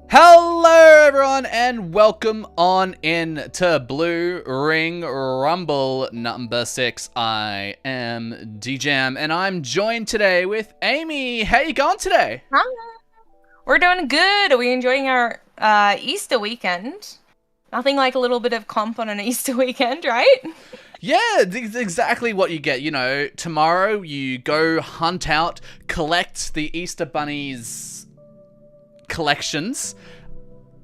Hello everyone and welcome on in to Blue Ring Rumble number 6. I am DJam and I'm joined today with Amy. How you going today? Hi. We're doing good. Are we enjoying our Easter weekend? Nothing like a little bit of comp on an Easter weekend, right? Yeah, it's exactly what you get. You know, tomorrow you go hunt out, collect the Easter bunnies collections.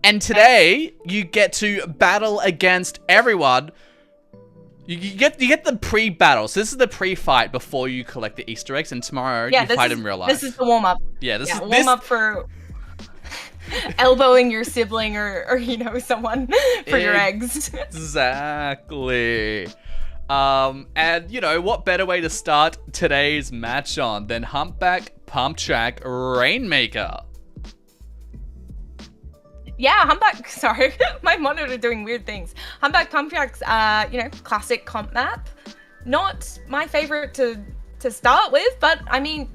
And today, you get to battle against everyone. You get the pre-battle. So this is the pre-fight before you collect the Easter eggs. And tomorrow, you fight in real life. This is the warm-up. Yeah, this is warm-up for elbowing your sibling or someone for your eggs. Exactly. And, you know, what better way to start today's match on than Humpback Pumptrack Rainmaker? Yeah, Humpback, sorry, my monitor doing weird things. Humpback Pumptrack's, classic comp map. Not my favorite to start with, but I mean,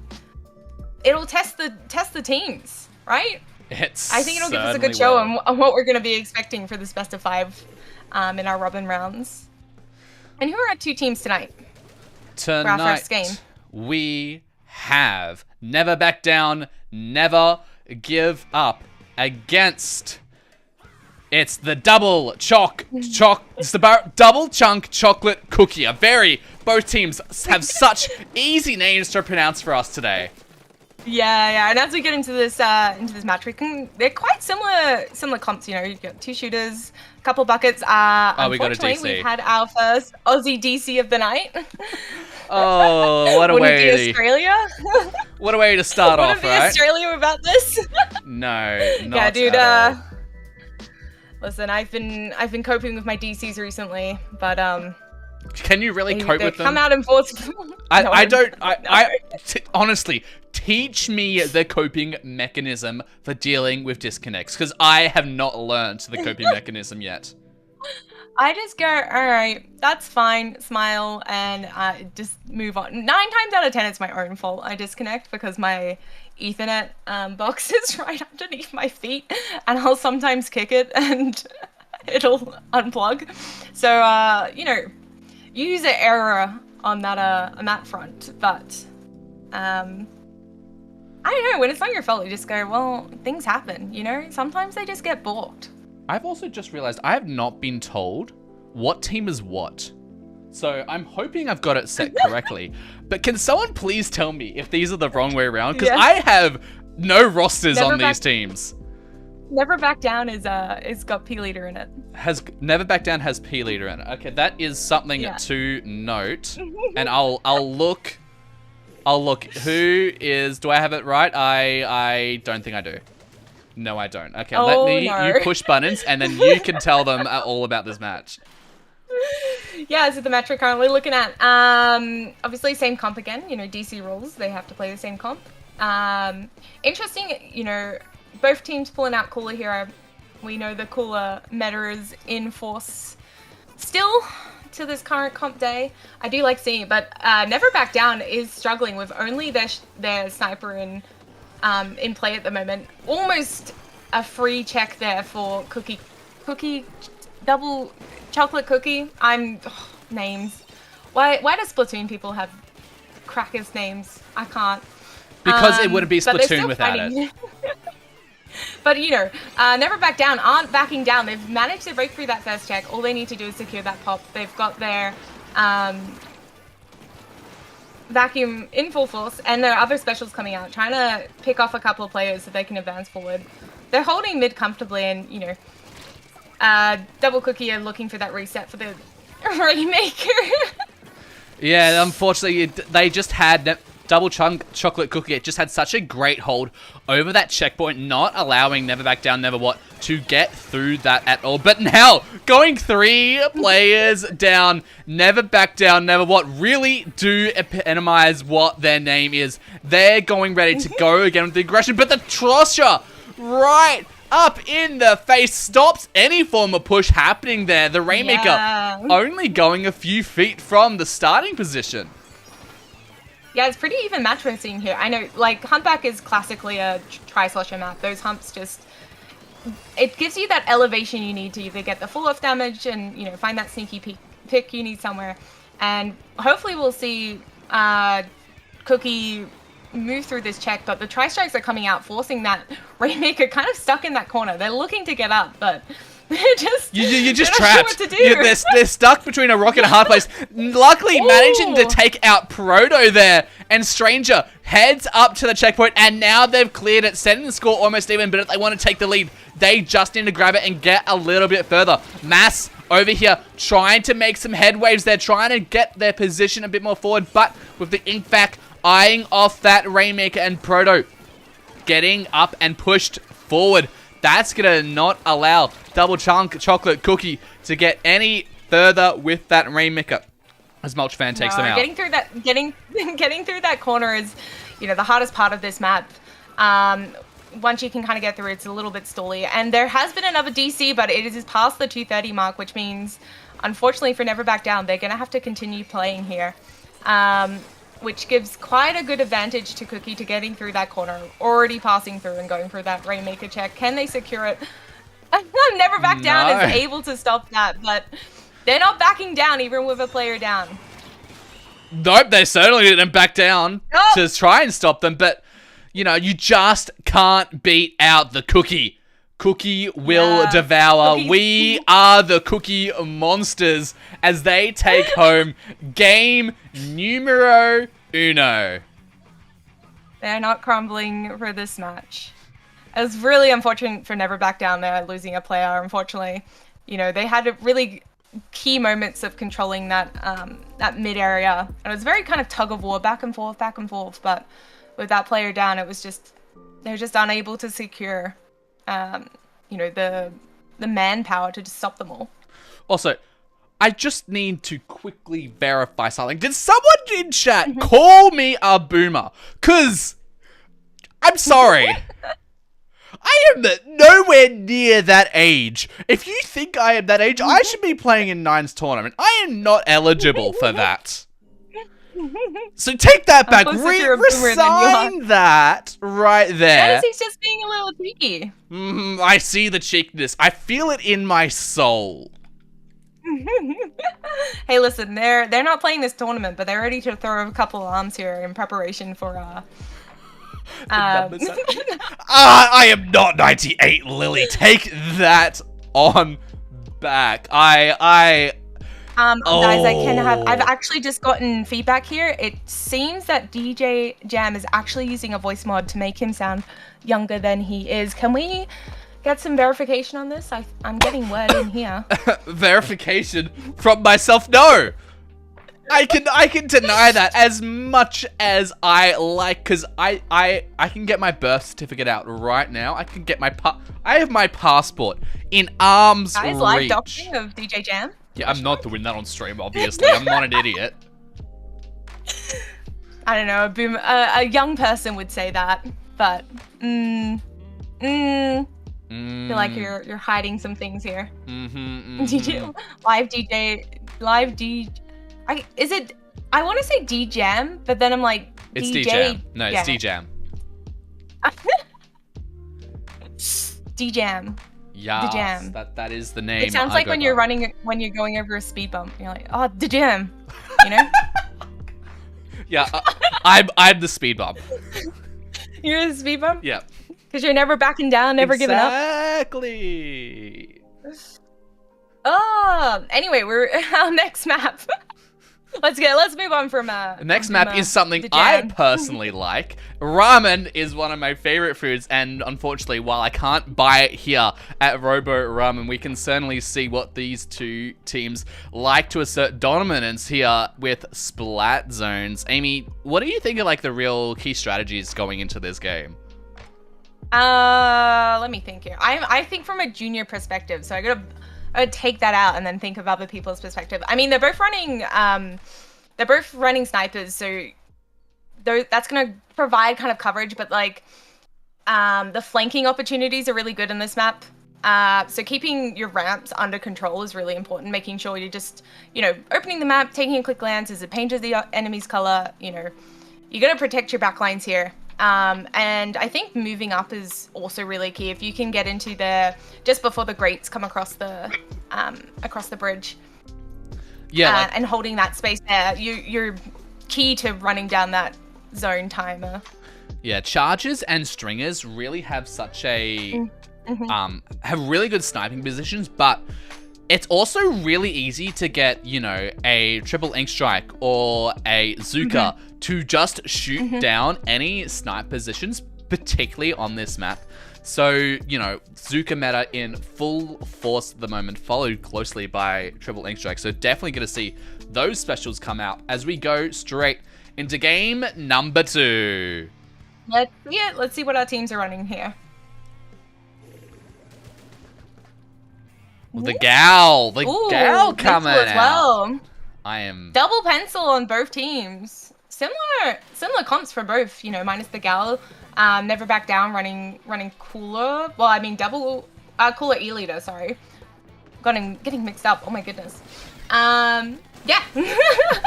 it'll test the teams, right? I think it'll give us a good show on what we're going to be expecting for this best of 5 in our Robin rounds. And who are our 2 teams tonight? For our first game? We have Never Back Down, Never Give Up against... It's the double chunk chocolate cookie. Both teams have such easy names to pronounce for us today. Yeah. And as we get into this match, they're quite similar comps. You know, you got 2 shooters, a couple buckets. We got a Unfortunately, DC. we've had our first Aussie DC of the night. Oh, what a way! Australia? What a way to start off, right? Wouldn't be Australia about this. No, not yeah, dude. at all. Listen, I've been coping with my DCs recently, but can you really cope with them? Come out and force. Honestly, teach me the coping mechanism for dealing with disconnects, because I have not learned the coping mechanism yet. I just go, all right, that's fine, smile, and just move on. 9 times out of 10, it's my own fault. I disconnect because my Ethernet box is right underneath my feet, and I'll sometimes kick it and it'll unplug. So, user error on that front. But I don't know, when it's not your fault, you just go, well, things happen. You know, sometimes they just get balked. I've also just realized I have not been told what team is what. So I'm hoping I've got it set correctly. But can someone please tell me if these are the wrong way around? Because I have no rosters on these teams. Never Back Down is got P leader in it. Never Back Down has P leader in it. Okay, that is something to note. And I'll look. Do I have it right? I don't think I do. No, I don't. Okay, you push buttons, and then you can tell them all about this match. Yeah, so the match we're currently looking at, obviously same comp again, DC rules, they have to play the same comp. Interesting, both teams pulling out Cooler Hero. We know the Cooler meta is in force still to this current comp day. I do like seeing it, but Never Back Down is struggling with only their sniper in play at the moment. Almost a free check there for cookie double chocolate cookie. Names. Why do Splatoon people have crackers names? I can't. Because it wouldn't be Splatoon without it. But Never Back Down aren't backing down. They've managed to break through that first check. All they need to do is secure that pop. They've got their vacuum in full force, and there are other specials coming out, trying to pick off a couple of players so they can advance forward. They're holding mid comfortably, and Double Cookie are looking for that reset for the Rainmaker. Yeah, unfortunately, they just had Double Chocolate Cookie. It just had such a great hold over that checkpoint, not allowing Never Back Down, Never What to get through that at all. But now, going 3 players down, Never Back Down, Never What really do epitomize what their name is. They're going ready to go again with the aggression, but the Trosher right up in the face stops any form of push happening there. The Rainmaker only going a few feet from the starting position. Yeah, it's pretty even match we're seeing here. I know, like, Humpback is classically a tri-slasher map. Those humps just it gives you that elevation you need to either get the full off damage and, you know, find that sneaky pick you need somewhere. And hopefully we'll see Cookie move through this check, but the tri-strikes are coming out, forcing that Rainmaker kind of stuck in that corner. They're looking to get up, but they're just you're just trapped. Sure what to do. They're stuck between a rock and a hard place. Luckily, managing to take out Proto there, and Stranger heads up to the checkpoint, and now they've cleared it, setting the score almost even. But if they want to take the lead, they just need to grab it and get a little bit further. Mass over here trying to make some headwaves. They're trying to get their position a bit more forward, but with the ink back eyeing off that Rainmaker, and Proto getting up and pushed forward. That's going to not allow Double Chocolate Cookie to get any further with that Rainmaker, as Mulchfan takes them out. Getting through that corner is, you know, the hardest part of this map. Once you can kind of get through, it's a little bit stally. And there has been another DC, but it is past the 230 mark, which means, unfortunately for Never Back Down, they're going to have to continue playing here. Which gives quite a good advantage to Cookie to getting through that corner, already passing through and going for that Rainmaker check. Can they secure it? Never Back Down is able to stop that, but they're not backing down even with a player down. Nope, they certainly didn't back down to try and stop them, but, you know, you just can't beat out the Cookie. Cookie will devour. We are the Cookie monsters as they take home game numero uno. They're not crumbling for this match. It was really unfortunate for Never Back Down there, losing a player, unfortunately. You know, they had really key moments of controlling that that mid area. And it was very kind of tug of war, back and forth, but with that player down, it was just, they were just unable to secure you know, the manpower to just stop them all. Also, I just need to quickly verify something. Did someone in chat call me a boomer? 'Cause I'm sorry. I am nowhere near that age. If you think I am that age, I should be playing in Nine's tournament. I am not eligible for that. So take that back. Resign that right there. He's just being a little cheeky. I see the cheekiness. I feel it in my soul. Hey, listen, they're not playing this tournament, but they're ready to throw a couple arms here in preparation for I am not 98, Lily. Take that on back. Guys, I've actually just gotten feedback here. It seems that DJ Jam is actually using a voice mod to make him sound younger than he is. Can we get some verification on this? I'm getting word in here. Verification from myself? No! I can deny that as much as I like, because I can get my birth certificate out right now. I can get I have my passport in arm's reach. Guys, live doxing of DJ Jam? Yeah, I'm not doing that on stream, obviously. I'm not an idiot. I don't know, a young person would say that, but I feel like you're hiding some things here. Live DJ. I want to say D-Jam, but then I'm like, it's DJ. D-Jam. No, it's D-Jam. D-Jam. Yeah, jam. That is the name. It sounds like when you're going over a speed bump. You're like, oh, the jam, you know? Yeah, I'm the speed bump. You're the speed bump? Yeah. Because you're never backing down, never giving up. Exactly. Oh, anyway, we're our next map. Let's move on from the next map is something I personally like. Ramen is one of my favorite foods, and unfortunately, while I can't buy it here at Robo Ramen, we can certainly see what these two teams like to assert dominance here with Splat Zones. Amy, what do you think are like the real key strategies going into this game? Let me think here. I think from a junior perspective, so I gotta take that out and then think of other people's perspective. I mean, they're both running snipers, so that's gonna provide kind of coverage, but like the flanking opportunities are really good in this map. So keeping your ramps under control is really important, making sure you're just, you know, opening the map, taking a quick glance as it paints the enemy's color, you know. You gotta protect your backlines here. And I think moving up is also really key. If you can get into there just before the grates come across the bridge, Yeah, and holding that space there, you're key to running down that zone timer. yeah, chargers and stringers really have such a have really good sniping positions, but it's also really easy to get, you know, a triple ink strike or a Zuka to just shoot down any snipe positions, particularly on this map. So, you know, Zuka meta in full force at the moment, followed closely by triple ink strike. So definitely going to see those specials come out as we go straight into game number 2. Let's see it. Let's see what our teams are running here. Well, the gal Ooh, coming as out. well. I am Double pencil on both teams. Similar comps for both, you know, minus the gal. Never back down, running cooler. Well, I mean double cooler E-leader, sorry. Getting mixed up. Oh my goodness. Yeah.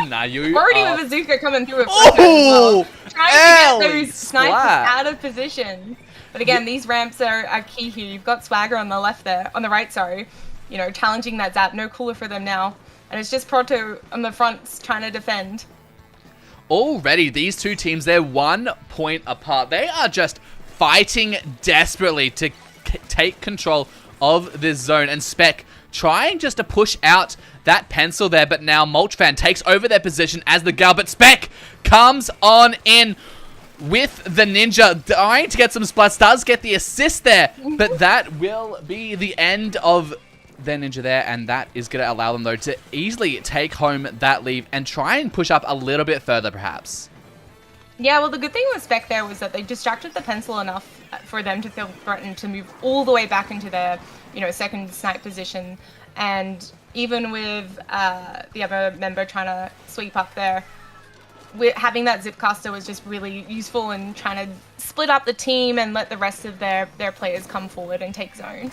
Nah, you already with a Bazooka coming through it. Well. Trying to get those snipers out of position. But again, these ramps are key here. You've got Swagger on the left there, on the right, sorry. You know, challenging that zap. No cooler for them now. And it's just Proto on the front trying to defend. Already, these two teams, they're 1 point apart. They are just fighting desperately to take control of this zone. And Spec trying just to push out that pencil there, but now Mulchfan takes over their position as the gal. But Spec comes on in with the ninja, trying to get some splats, does get the assist there, but that will be the end of their ninja there, and that is going to allow them, though, to easily take home that lead and try and push up a little bit further, perhaps. Yeah, well, the good thing with Spec there was that they distracted the pencil enough for them to feel threatened to move all the way back into their, you know, second snipe position, and even with the other member trying to sweep up there, having that Zipcaster was just really useful in trying to split up the team and let the rest of their players come forward and take zone.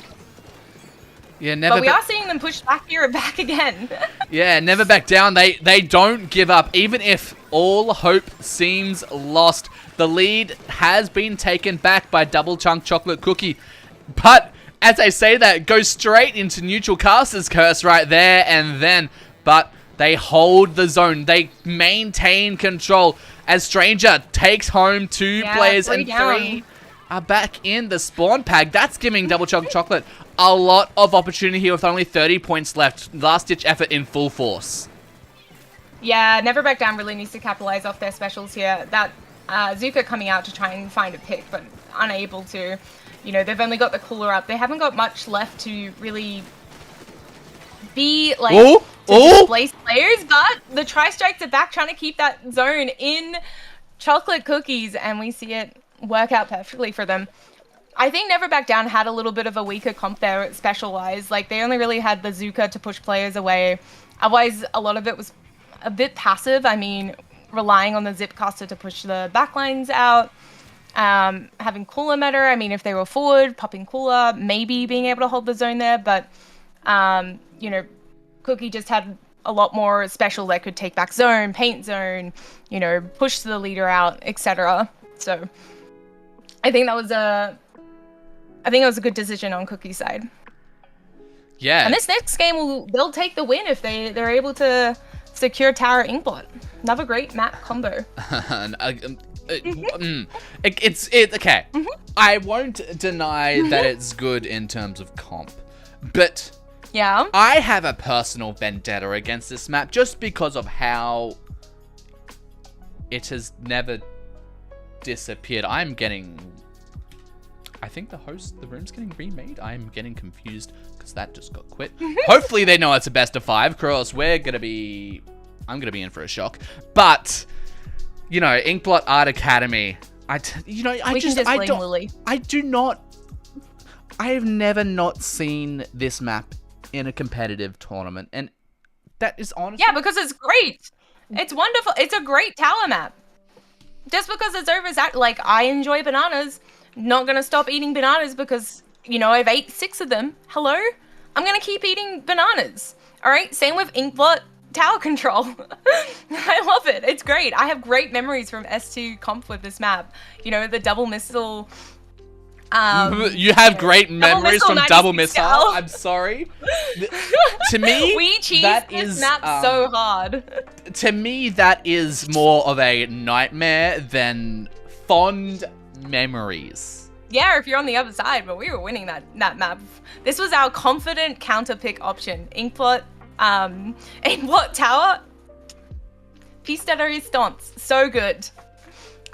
Yeah, but we are seeing them push back here and back again. Yeah, never back down. They don't give up, even if all hope seems lost. The lead has been taken back by Double Chunk Chocolate Cookie, but as I say that, goes straight into neutral caster's curse right there and then, but they hold the zone. They maintain control as Stranger takes home 2 players and down. 3 are back in the spawn pack. That's giving Double Chunk Chocolate a lot of opportunity here with only 30 points left. Last-ditch effort in full force. Yeah, Never Back Down really needs to capitalize off their specials here. That Zuka coming out to try and find a pick, but unable to. You know, they've only got the cooler up. They haven't got much left to really be, like, displace players, but the Tri-Strikes are back trying to keep that zone in Chocolate Cookies, and we see it work out perfectly for them. I think Never Back Down had a little bit of a weaker comp there special-wise. Like, they only really had the Zuka to push players away. Otherwise, a lot of it was a bit passive. I mean, relying on the Zipcaster to push the backlines out. Having cooler meta, I mean, if they were forward, popping cooler, maybe being able to hold the zone there, but, you know, Cookie just had a lot more special that could take back zone, paint zone, you know, push the leader out, etc. So, I think that was a good decision on Cookie's side. Yeah. And this next game, they'll take the win if they're able to secure Tower Inkblot. Another great map combo. Okay. I won't deny that it's good in terms of comp, but yeah, I have a personal vendetta against this map just because of how it has never disappeared. I think the room's getting remade. I'm getting confused because that just got quit. Hopefully they know it's a best of 5, because I'm gonna be in for a shock. But you know, Inkblot Art Academy. I have never not seen this map in a competitive tournament, and that is honestly... Yeah, because it's great. It's wonderful. It's a great tower map. Just because it's oversaturated, like, I enjoy bananas. Not gonna stop eating bananas because, you know, I've ate 6 of them. Hello? I'm gonna keep eating bananas. Alright? Same with Inkblot. tower control. I love it. It's great. I have great memories from S2 comp with this map. You know, the double missile. You have great memories from double missile. Scowl. I'm sorry. To me, we cheese that this is map so hard. To me, that is more of a nightmare than fond memories. Yeah, if you're on the other side, but we were winning that map. This was our confident counter pick option. Inkblot, Inkblot tower. Piece de resistance. So good.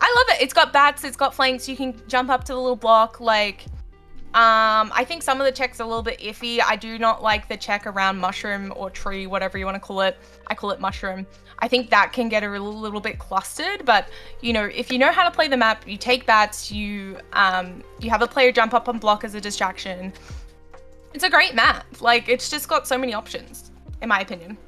I love it. It's got bats, it's got flanks, you can jump up to the little block, like, I think some of the checks are a little bit iffy. I do not like the check around mushroom or tree, whatever you want to call it. I call it mushroom. I think that can get a little bit clustered, but, you know, if you know how to play the map, you take bats, you have a player jump up and block as a distraction. It's a great map. Like, it's just got so many options, in my opinion.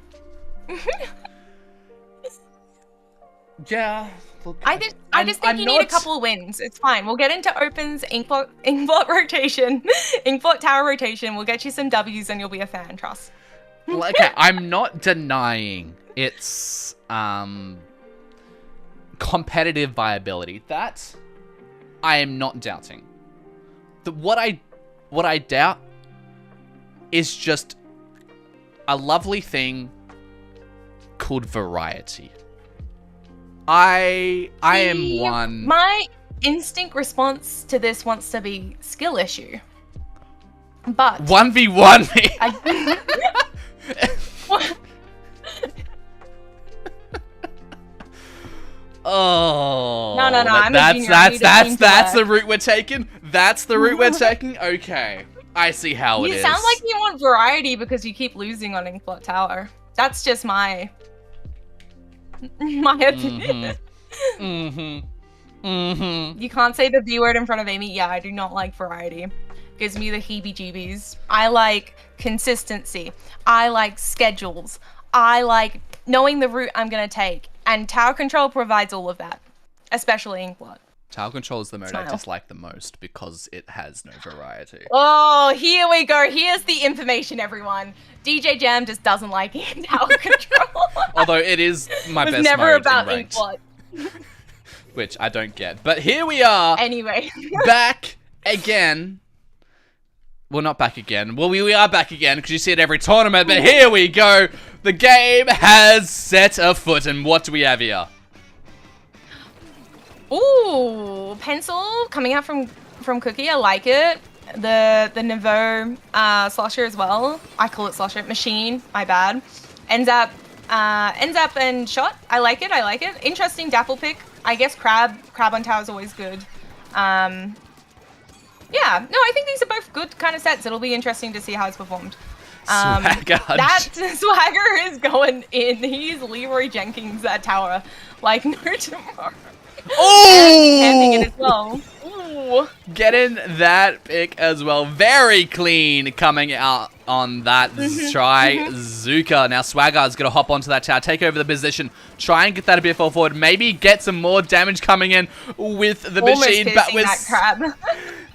Yeah. Look, I just think you need a couple of wins. It's fine. We'll get into opens, Inkblot rotation, Inkblot tower rotation. We'll get you some W's and you'll be a fan, trust. Okay, I'm not denying its competitive viability. That I am not doubting. What I doubt is just a lovely thing called variety. I am one. My instinct response to this wants to be skill issue. But 1v1 me. Oh. No. I'm a junior. That's the route we're taking. That's the route we're taking. Okay, I see how it is. You sound like you want variety because you keep losing on Inkblot Tower. That's just my opinion. You can't say the B word in front of Amy. Yeah, I do not like variety. Gives me the heebie-jeebies. I like consistency. I like schedules. I like knowing the route I'm going to take. And tower control provides all of that, especially Inkblot. Tower control is the mode I dislike the most because it has no variety. Oh, here we go. Here's the information, everyone. DJ Jam just doesn't like tower control. Although it is my best never mode about in ranked, Inkblot. which I don't get. But here we are. Anyway. Back again. Well, not back again. Well, we are back again because you see it every tournament. But here we go. The game has set afoot. And what do we have here? Ooh, pencil coming out from Cookie. I like it. The Nouveau slosher as well. I call it slosher. Machine. My bad. NZAP and shot. I like it. Interesting Dapple pick. I guess crab on tower is always good. Yeah, no, I think these are both good kind of sets. It'll be interesting to see how it's performed. Swagger. That Swagger is going in. He's Leroy Jenkins at tower like no tomorrow. Oh! Camping it as well. Ooh. Getting that pick as well. Very clean coming out on that try. Zuka. Now Swagger's going to hop onto that tower, take over the position, try and get that a bit forward, maybe get some more damage coming in with the machine.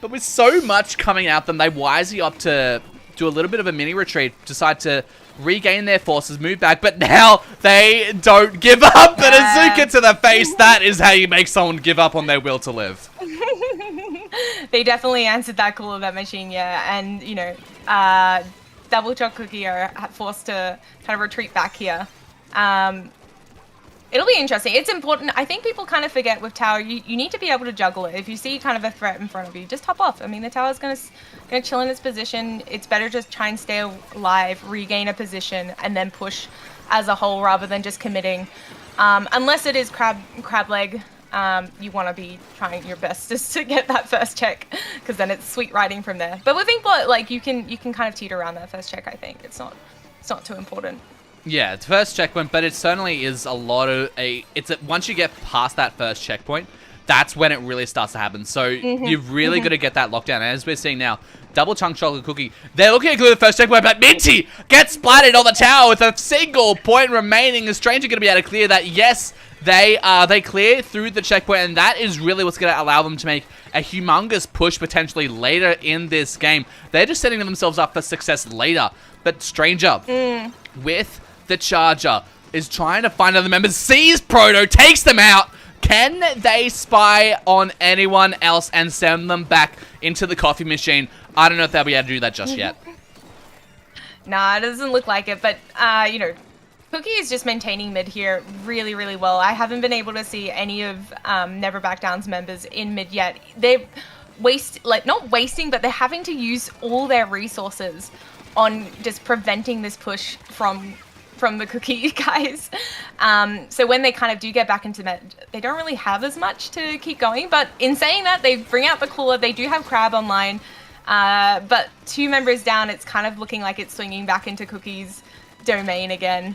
But with so much coming at them, they wisely opt to do a little bit of a mini retreat, decide to regain their forces, move back, but now they don't give up. But a Zuka to the face, that is how you make someone give up on their will to live. They definitely answered that call of that machine, yeah. And, you know, Double Choc Cookie are forced to kind of retreat back here. It'll be interesting. It's important. I think people kind of forget with tower, you need to be able to juggle it. If you see kind of a threat in front of you, just hop off. I mean, the tower's gonna chill in its position. It's better just try and stay alive, regain a position, and then push as a whole rather than just committing. Unless it is crab leg, you want to be trying your best just to get that first check, because then it's sweet riding from there. But with Inkblot, like you can kind of teeter around that first check. I think it's not too important. Yeah, it's first checkpoint, but it certainly is a lot of once you get past that first checkpoint, that's when it really starts to happen. So you've really got to get that lockdown. And as we're seeing now, Double Chunk Chocolate Cookie, they're looking to clear the first checkpoint, but Minty gets splatted on the tower with a single point remaining. Is Stranger going to be able to clear that? Yes, they clear through the checkpoint, and that is really what's going to allow them to make a humongous push potentially later in this game. They're just setting themselves up for success later. But Stranger, with the Charger is trying to find other members, sees Proto, takes them out. Can they spy on anyone else and send them back into the coffee machine? I don't know if they'll be able to do that just yet. Nah, it doesn't look like it, but, you know, Cookie is just maintaining mid here really, really well. I haven't been able to see any of Never Back Down's members in mid yet. They're not wasting, but they're having to use all their resources on just preventing this push from the Cookie guys. So when they kind of do get back into mid, they don't really have as much to keep going. But in saying that, they bring out the cooler. They do have Crab online. But 2 members down, it's kind of looking like it's swinging back into Cookie's domain again.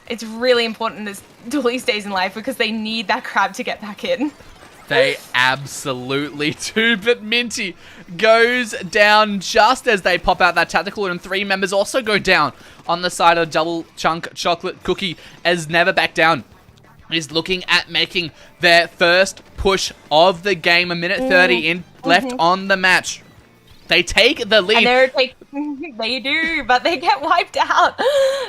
It's really important this Dooley stays in life because they need that Crab to get back in. They absolutely do, but Minty goes down just as they pop out that tactical, and 3 members also go down on the side of Double Chunk Chocolate Cookie as Never Back Down is looking at making their first push of the game. 1:30 left on the match. They take the lead. And they do, but they get wiped out.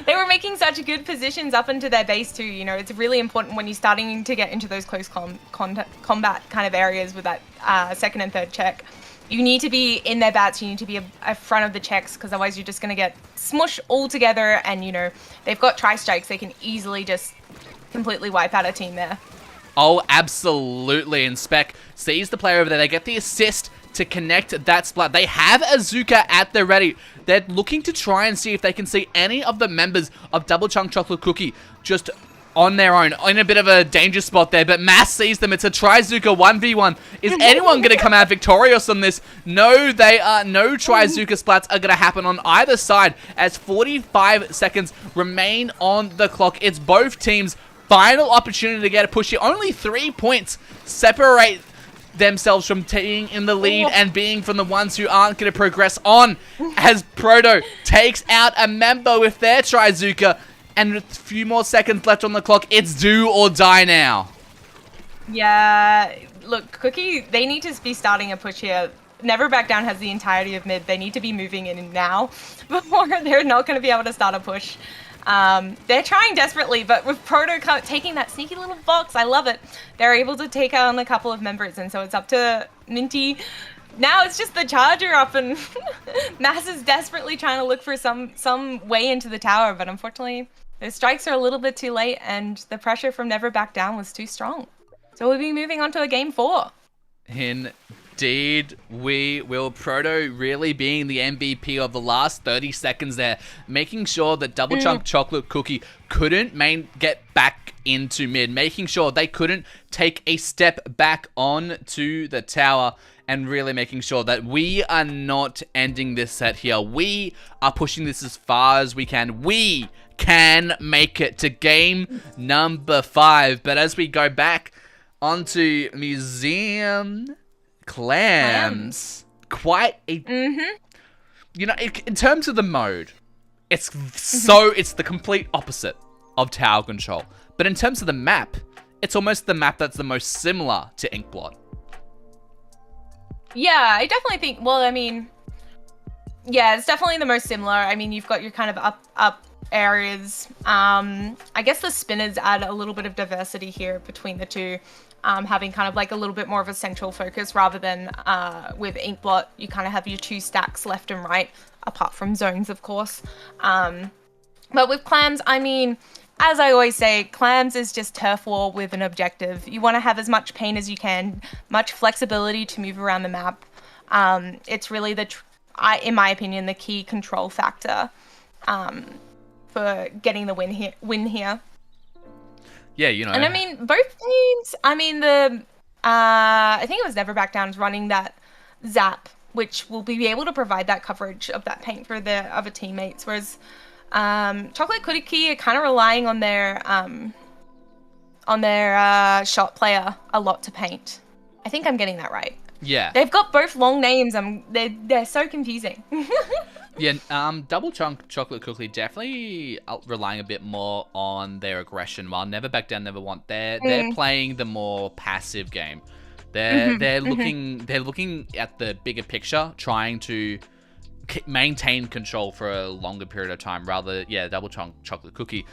They were making such good positions up into their base too. You know, it's really important when you're starting to get into those close combat kind of areas with that 2nd and 3rd check. You need to be in their bats. You need to be in front of the checks because otherwise you're just going to get smushed all together. And, you know, they've got tri-strikes. They can easily just completely wipe out a team there. Oh, absolutely. And Spec sees the player over there. They get the assist to connect that splat. They have Azuka at the ready. They're looking to try and see if they can see any of the members of Double Chunk Chocolate Cookie just on their own, in a bit of a danger spot there, but Mass sees them. It's a Trizuka 1v1. Is anyone going to come out victorious on this? No, they are. No Trizuka splats are going to happen on either side as 45 seconds remain on the clock. It's both teams' final opportunity to get a push here. Only 3 points separate themselves from being in the lead and being from the ones who aren't going to progress on as Proto takes out a member with their Trizuka, and with a few more seconds left on the clock, it's do or die now. Yeah, look, Cookie, they need to be starting a push here. Never Back Down has the entirety of mid. They need to be moving in now before they're not going to be able to start a push. They're trying desperately, but with Proto taking that sneaky little box, I love it. They're able to take on a couple of members, and so it's up to Minty. Now it's just the Charger up, and Mass is desperately trying to look for some way into the tower, but unfortunately, the strikes are a little bit too late, and the pressure from Never Back Down was too strong. So we'll be moving on to a game 4. Indeed, we will. Proto really being the MVP of the last 30 seconds there, making sure that Double Chunk Chocolate Cookie couldn't get back into mid, making sure they couldn't take a step back on to the tower, and really making sure that we are not ending this set here. We are pushing this as far as we can. We can make it to game number 5. But as we go back onto Museum Clams, quite a you know, in terms of the mode, it's it's the complete opposite of Tower Control, but in terms of the map, it's almost the map that's the most similar to Inkblot. Yeah, I definitely think, well, I mean, yeah, it's definitely the most similar. I mean, you've got your kind of up areas. I guess the spinners add a little bit of diversity here between the two. Having kind of like a little bit more of a central focus rather than with Inkblot, you kind of have your 2 stacks left and right, apart from zones, of course. But with Clams, I mean, as I always say, Clams is just turf war with an objective. You want to have as much paint as you can, much flexibility to move around the map. It's really, in my opinion, the key control factor for getting the win here. Yeah, you know. And I mean, both teams, I mean, I think it was Never Back Down's running that zap, which will be able to provide that coverage of that paint for their other teammates, whereas Chocolate Cookie are kind of relying on their shot player a lot to paint. I think I'm getting that right. Yeah. They've got both long names. They're so confusing. Yeah, Double Chunk Chocolate Cookie definitely relying a bit more on their aggression, while Never Back Down, Never Want. They're playing the more passive game. They're looking at the bigger picture, trying to maintain control for a longer period of time. Rather, Double Chunk Chocolate Cookie,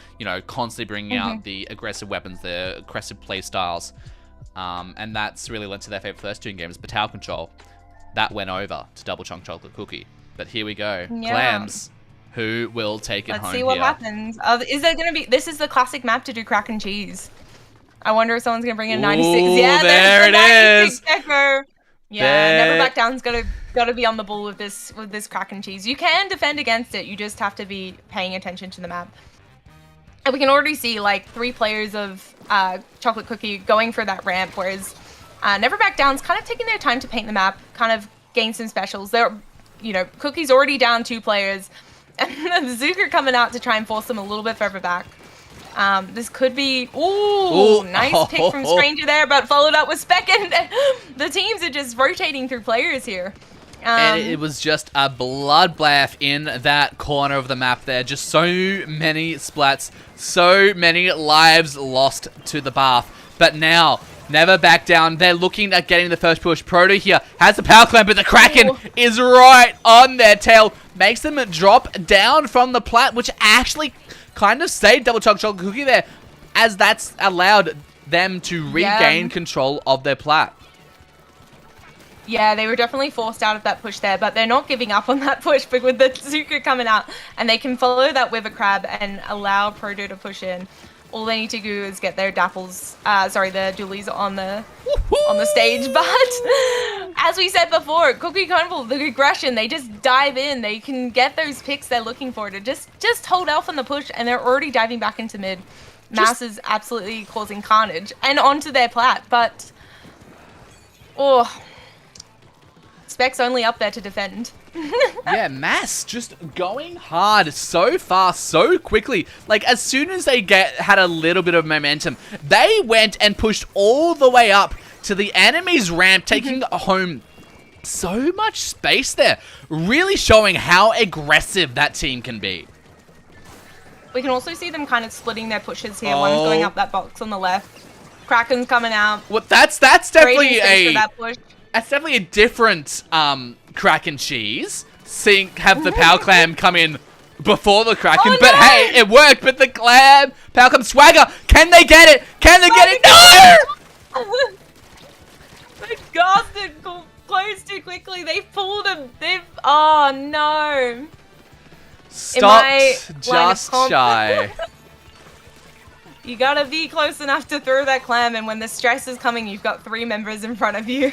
constantly bringing out the aggressive weapons, the aggressive play styles. And that's really led to their favorite first two games. But tower control, that went over to Double Chunk Chocolate Cookie. But here we go. Yeah. Clams, who will take it home? Let's see what happens. Is there going to be... This is the classic map to do crack and cheese. I wonder if someone's going to bring in 96. Yeah, there it is. Echo. Yeah, Never Back Down's gotta be on the ball with this crack and cheese. You can defend against it. You just have to be paying attention to the map. And we can already see like 3 players of Chocolate Cookie going for that ramp, whereas Never Back Down's kind of taking their time to paint the map, kind of gain some specials. They're, Cookie's already down 2 players, and the Zuka coming out to try and force them a little bit further back. This could be... Ooh, nice pick from Stranger there, but followed up with Spec, and the teams are just rotating through players here. And it was just a bloodbath in that corner of the map there. Just so many splats, so many lives lost to the bath. But now, Never Back Down. They're looking at getting the first push. Proto here has the power clamp, but the Kraken is right on their tail. Makes them drop down from the plat, which actually... kind of saved Double Chunk Chocolate Cookie there, as that's allowed them to regain control of their plat. Yeah, they were definitely forced out of that push there, but they're not giving up on that push, but with the Zuka coming out, and they can follow that with a crab and allow Proto to push in. All they need to do is get their Dapples, the dualies on the stage. But as we said before, Cookie Crumble, the aggression, they just dive in. They can get those picks they're looking for to just hold Elf on the push, and they're already diving back into mid. Mass is absolutely causing carnage and onto their plat, but Spec's only up there to defend. Yeah, Mass just going hard so fast, so quickly. Like, as soon as they had a little bit of momentum, they went and pushed all the way up to the enemy's ramp, taking home so much space there. Really showing how aggressive that team can be. We can also see them kind of splitting their pushes here. One's going up that box on the left. Kraken's coming out. Well, that's definitely that's definitely a different crack and cheese. Have the power clam come in before the Kraken, but hey, it worked. But the power clam swagger, can they get it? Can they get it? No! They gassed it close too quickly. They pulled him. Oh no! Stopped just shy. You gotta be close enough to throw that clam, and when the stress is coming, you've got 3 members in front of you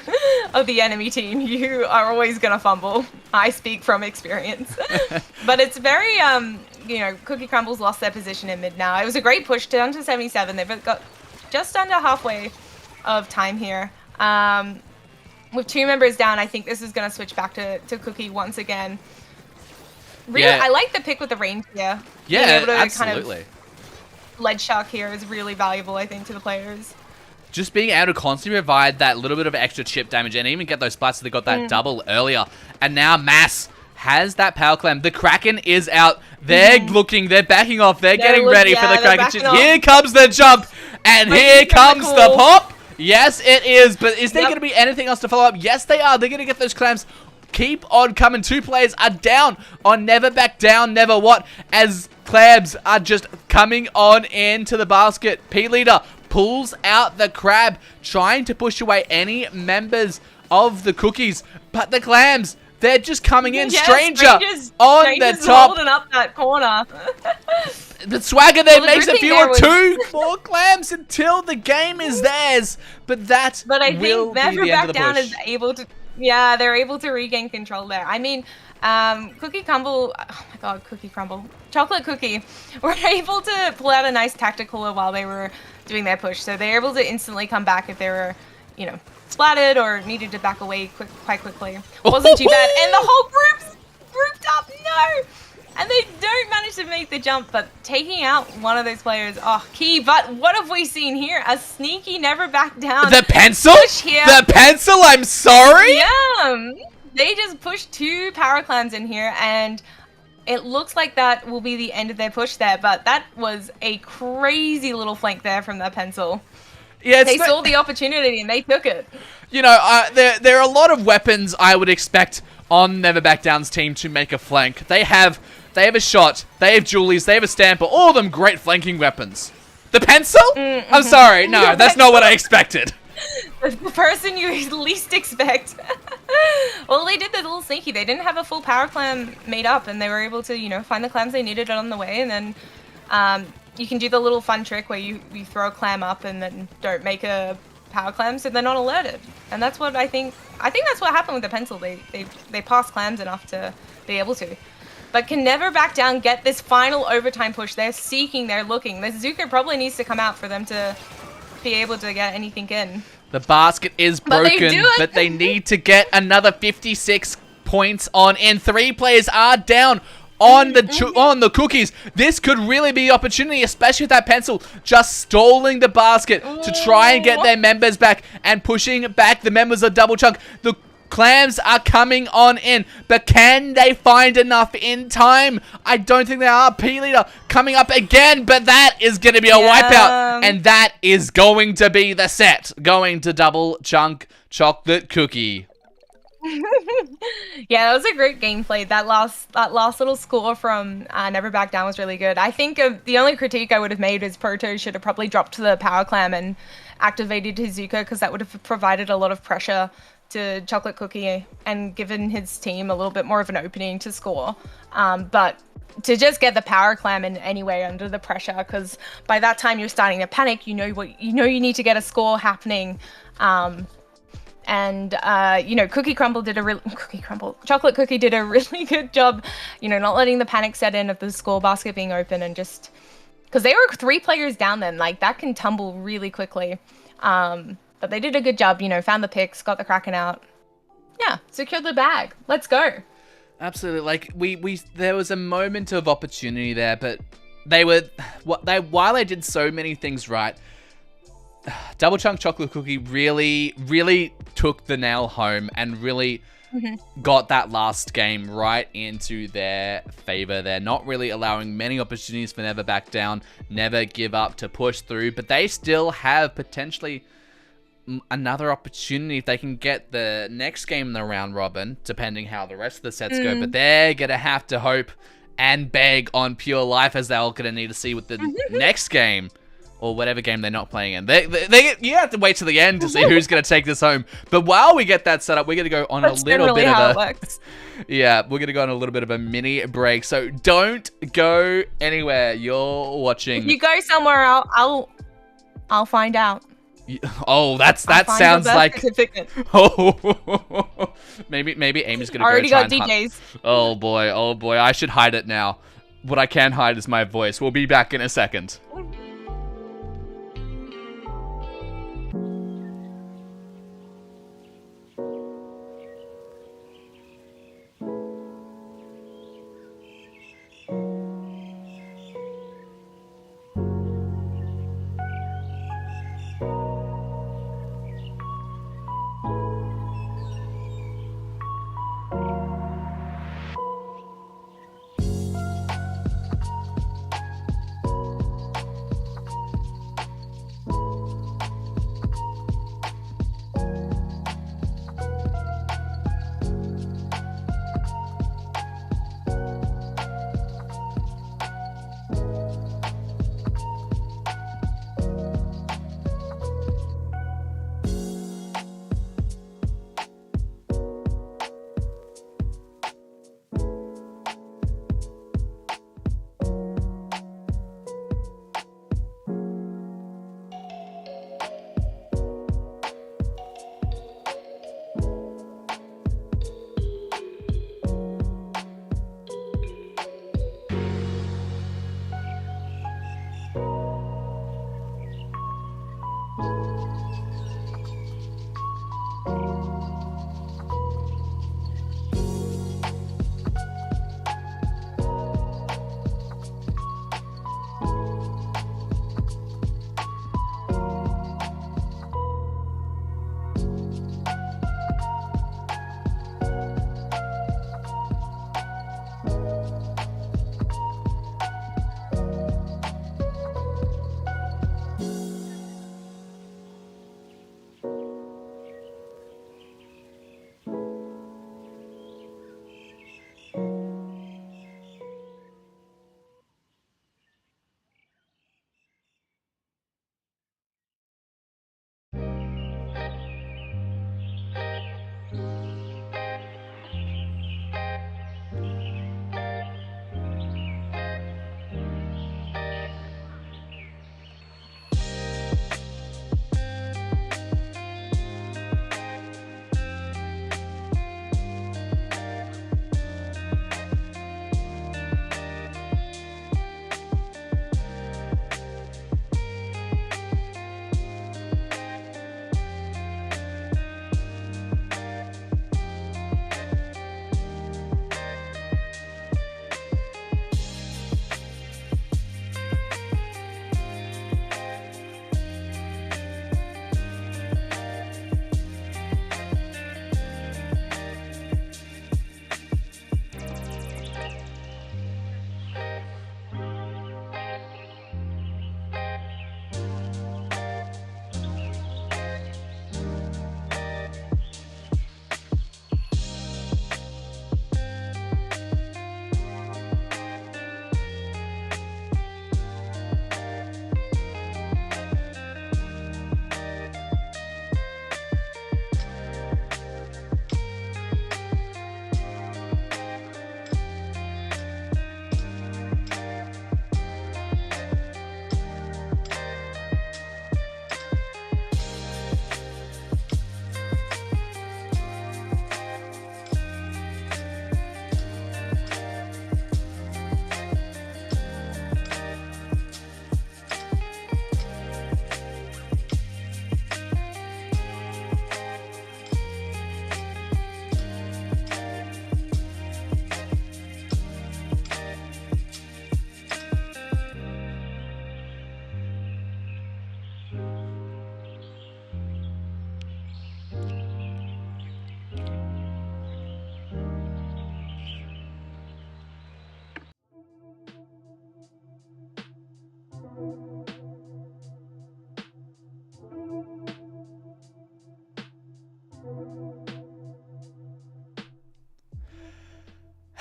of the enemy team. You are always gonna fumble. I speak from experience. But it's very, Cookie Crumble's lost their position in mid now. It was a great push down to 77. They've got just under halfway of time here. With 2 members down, I think this is gonna switch back to Cookie once again. Really, I like the pick with the range here. Yeah, absolutely. Kind of Lead Shark here is really valuable, I think, to the players. Just being able to constantly provide that little bit of extra chip damage and even get those splats. They got that double earlier. And now Mass has that power clam. The Kraken is out. They're looking. They're backing off. They're getting ready for the Kraken. Here comes the jump. And here comes the pop. Yes, it is. But is there going to be anything else to follow up? Yes, they are. They're going to get those clams. Keep on coming. 2 players are down on Never Back Down, Never What, as Clabs are just coming on into the basket. P-Leader pulls out the crab, trying to push away any members of the Cookies. But the Clams, they're just coming in. Stranger on the top. Holding up that corner. The swagger there makes a few or 2 more Clams until the game is theirs. But that will be the end of the push. Never Back Down is able to... Yeah, they're able to regain control there. I mean, Cookie Crumble, oh my god, Cookie Crumble, Chocolate Cookie were able to pull out a nice tactical while they were doing their push. So they're able to instantly come back if they were, splatted or needed to back away quite quickly. Wasn't too bad. And the whole group's grouped up, no! And they don't manage to make the jump, but taking out one of those players, key. But what have we seen here? A sneaky Never Back Down. The pencil? The pencil, I'm sorry? Yeah. They just pushed 2 power clams in here, and it looks like that will be the end of their push there. But that was a crazy little flank there from that pencil. Yeah, they saw the opportunity and they took it. There are a lot of weapons I would expect on Never Back Down's team to make a flank. They have a shot, they have Julies, they have a Stamper, all of them great flanking weapons. The pencil? I'm sorry, no, that's not what I expected. The person you least expect. Well, they did the little sneaky. They didn't have a full power clam made up, and they were able to, you know, find the clams they needed on the way, and then you can do the little fun trick where you throw a clam up and then don't make a power clam, so they're not alerted. And that's what I think that's what happened with the pencil. They passed clams enough to be able to. But can never back down, get this final overtime push. They're seeking, they're looking. The Zuko probably needs to come out for them to be able to get anything in. The basket is broken, but they need to get another 56 points on in. 3 players are down on the cookies. This could really be the opportunity, especially with that pencil just stalling the basket to try and get their members back and pushing back the members of Double Chunk. The clams are coming on in, but can they find enough in time? I don't think they are. P-Leader coming up again, but that is going to be a wipeout, and that is going to be the set, going to Double Chunk Chocolate Cookie. Yeah, that was a great gameplay. That last little score from Never Back Down was really good. I think the only critique I would have made is Proto should have probably dropped the power clam and activated Hizuka, because that would have provided a lot of pressure to Chocolate Cookie and given his team a little bit more of an opening to score. But to just get the power clam in anyway under the pressure, because by that time you're starting to panic. You know you need to get a score happening. You know, Chocolate Cookie did a really good job, you know, not letting the panic set in of the score basket being open, and just because they were 3 players down then, like that can tumble really quickly. But they did a good job, you know, found the picks, got the Kraken out. Yeah, secured the bag. Let's go. Absolutely. Like there was a moment of opportunity there, but while they did so many things right, Double Chunk Chocolate Cookie really took the nail home and really got that last game right into their favor. They're not really allowing many opportunities for Never Back Down, never give up to push through, but they still have potentially another opportunity if they can get the next game in the round robin, depending how the rest of the sets go. But they're gonna have to hope and beg on pure life, as they're all gonna need to see with the next game, or whatever game they're not playing in. You have to wait till the end to see who's going to take this home. But while we get that set up, we're going to go on a little bit of a... Yeah, we're going to go on a little bit of a mini break. So don't go anywhere. You're watching... If you go somewhere, I'll find out. Oh, that sounds like... Oh, maybe Amy's going to go try and DJs. Oh boy, I should hide it now. What I can hide is my voice. We'll be back in a second.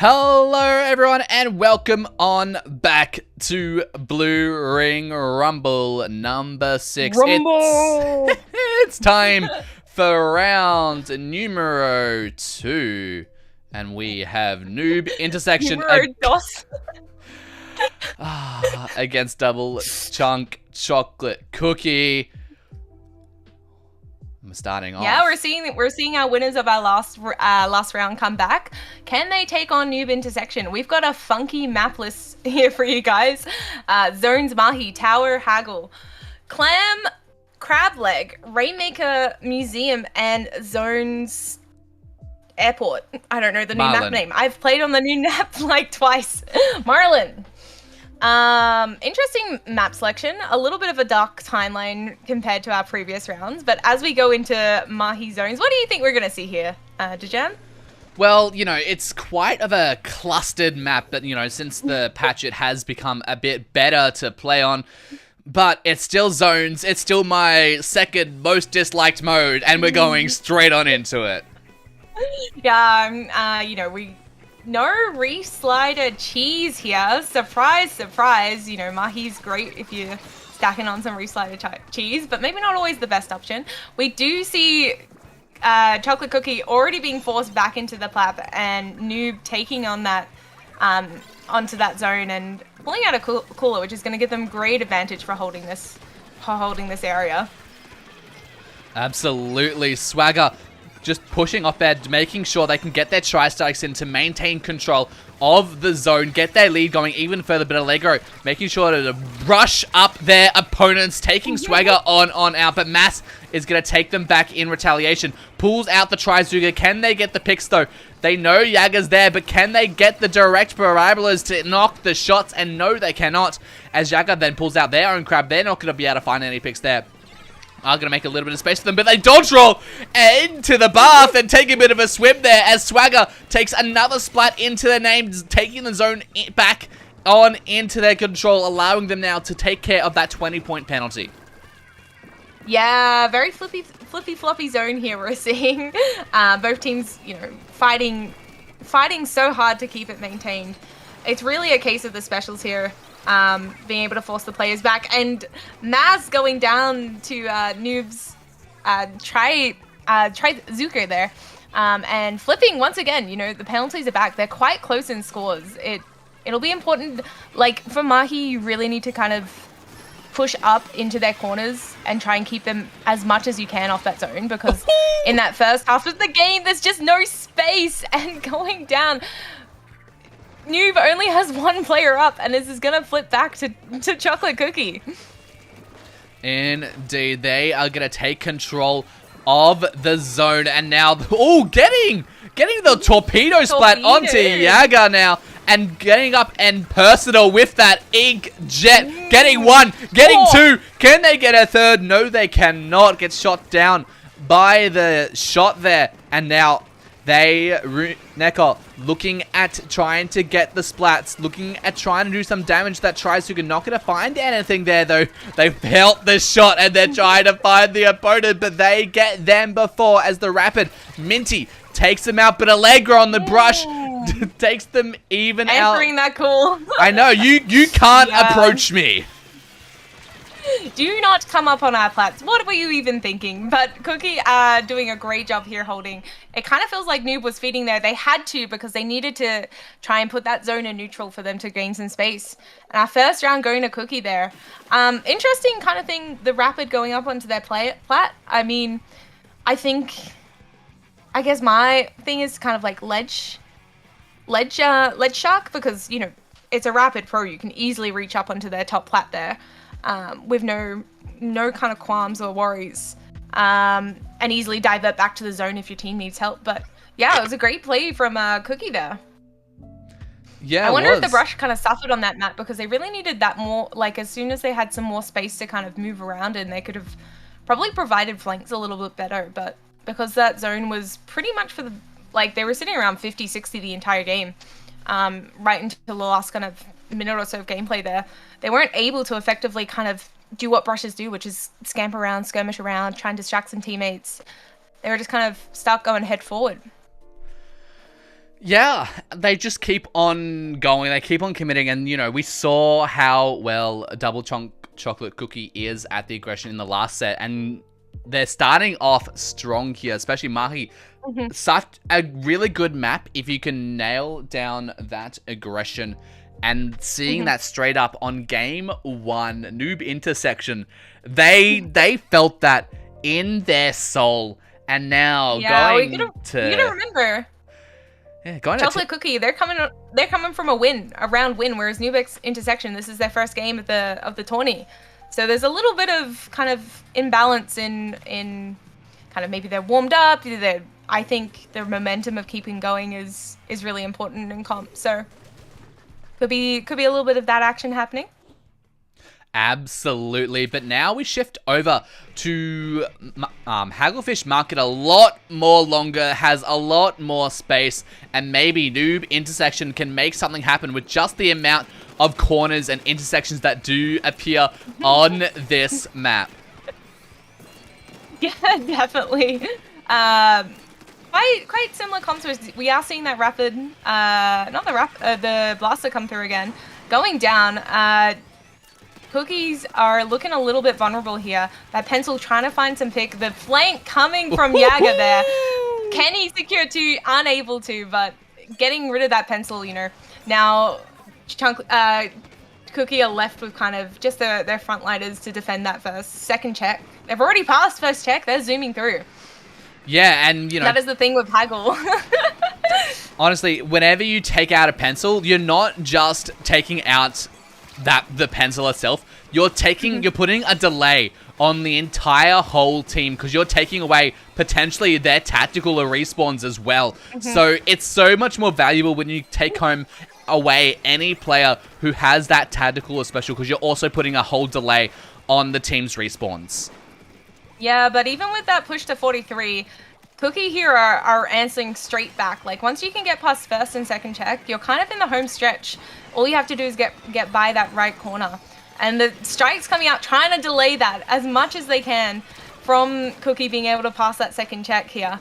Hello everyone and welcome on back to Blue Ring Rumble number 6. Rumble! It's time for round numero 2. And we have Noob Intersection against Double Chunk Chocolate Cookie. I'm starting off. Yeah, we're seeing our winners of our last round come back. Can they take on Noob Intersection? We've got a funky map list here for you guys. Zones Mahi, Tower Haggle, Clam, Crab Leg, Rainmaker Museum, and Zones Airport. I don't know the new map name. I've played on the new map like twice. Marlin. Interesting map selection, a little bit of a dark timeline compared to our previous rounds, but as we go into Mahi zones, what do you think we're going to see here, Dejam? Well, you know, it's quite of a clustered map, but, you know, since the patch it has become a bit better to play on, but it's still zones, it's still my second most disliked mode, and we're going straight on into it. Yeah, you know, no re-slider cheese here. Surprise, surprise. You know, Mahi's great if you're stacking on some re-slider cheese, but maybe not always the best option. We do see Chocolate Cookie already being forced back into the plap and Noob taking on that, onto that zone and pulling out a cooler, which is going to give them great advantage for holding this area. Absolutely. Swagger just pushing off there, making sure they can get their tri-strikes in to maintain control of the zone, get their lead going even further, but Allegro making sure to rush up their opponents, taking Swagger on out, but Mass is going to take them back in retaliation. Pulls out the Trizuga. Can they get the picks though? They know Yaga's there, but can they get the direct parabolas to knock the shots? And no, they cannot, as Yaga then pulls out their own crab. They're not going to be able to find any picks there. Are going to make a little bit of space for them, but they dodge roll into the bath and take a bit of a swim there as Swagger takes another splat into their name, taking the zone back on into their control, allowing them now to take care of that 20-point penalty. Yeah, very floppy zone here we're seeing. Both teams, you know, fighting so hard to keep it maintained. It's really a case of the specials here. Being able to force the players back, and Maz going down to Noob's try Zuko there, and flipping once again. You know, the penalties are back. They're quite close in scores. It'll be important, like for Mahi, you really need to kind of push up into their corners and try and keep them as much as you can off that zone, because in that first half of the game there's just no space, and going down, Noob only has one player up, and this is going to flip back to Chocolate Cookie. Indeed, they are going to take control of the zone, and now, getting the torpedo splat onto Yaga now, and getting up and personal with that ink jet, getting one, getting two. Can they get a third? No, they cannot. Get shot down by the shot there, and now Neko looking at trying to get the splats, looking at trying to do some damage that tries to not going to find anything there though. They felt the shot and they're trying to find the opponent, but they get them before as the Rapid Minty takes them out, but Allegra on the brush takes them even out. Entering that cool. I know, you can't approach me. Do not come up on our plats. What were you even thinking? But Cookie doing a great job here holding. It kind of feels like Noob was feeding there. They had to, because they needed to try and put that zone in neutral for them to gain some space. And our first round going to Cookie there. Interesting kind of thing, the Rapid going up onto their plat. I mean, I guess my thing is kind of like ledge shark, because, you know, it's a Rapid Pro. You can easily reach up onto their top plat there. With no kind of qualms or worries, and easily divert back to the zone if your team needs help. But yeah, it was a great play from Cookie there. Yeah, I wonder if the brush kind of suffered on that map, because they really needed that more, like as soon as they had some more space to kind of move around, and they could have probably provided flanks a little bit better. But because that zone was pretty much for the, like they were sitting around 50-60 the entire game, right until the last kind of minute or so of gameplay there, they weren't able to effectively kind of do what brushes do, which is scamper around, skirmish around, try and distract some teammates. They were just kind of stuck going head forward. Yeah, they just keep on going. They keep on committing. And, you know, we saw how well Double Chunk Chocolate Cookie is at the aggression in the last set. And they're starting off strong here, especially Mahi. Such a really good map if you can nail down that aggression. And seeing that straight up on game 1, Noob Intersection, they felt that in their soul. And now You gotta remember. Yeah, going Chocolate Cookie, they're coming from a round win, whereas Nubix Intersection, this is their first game of the tourney. So there's a little bit of kind of imbalance in kind of maybe they're warmed up, I think the momentum of keeping going is really important in comp. So could be a little bit of that action happening. Absolutely, but now we shift over to Hagglefish Market, a lot more longer, has a lot more space, and maybe Noob Intersection can make something happen with just the amount of corners and intersections that do appear on this map. Yeah, definitely. Quite similar comps. We are seeing that rapid, the blaster come through again, going down. Cookies are looking a little bit vulnerable here. That pencil trying to find some pick. The flank coming from Yaga there. Can he secure two? Unable to, but getting rid of that pencil, you know. Now, Cookie are left with kind of just their frontliners to defend that second check. They've already passed first check. They're zooming through. Yeah, and, you know... That is the thing with Haggle. Honestly, whenever you take out a pencil, you're not just taking out the pencil itself. You're putting a delay on the entire whole team because you're taking away potentially their tactical respawns as well. So it's so much more valuable when you take away any player who has that tactical or special because you're also putting a whole delay on the team's respawns. Yeah, but even with that push to 43, Cookie here are answering straight back. Like, once you can get past first and second check, you're kind of in the home stretch. All you have to do is get by that right corner. And the strikes coming out, trying to delay that as much as they can from Cookie being able to pass that second check here.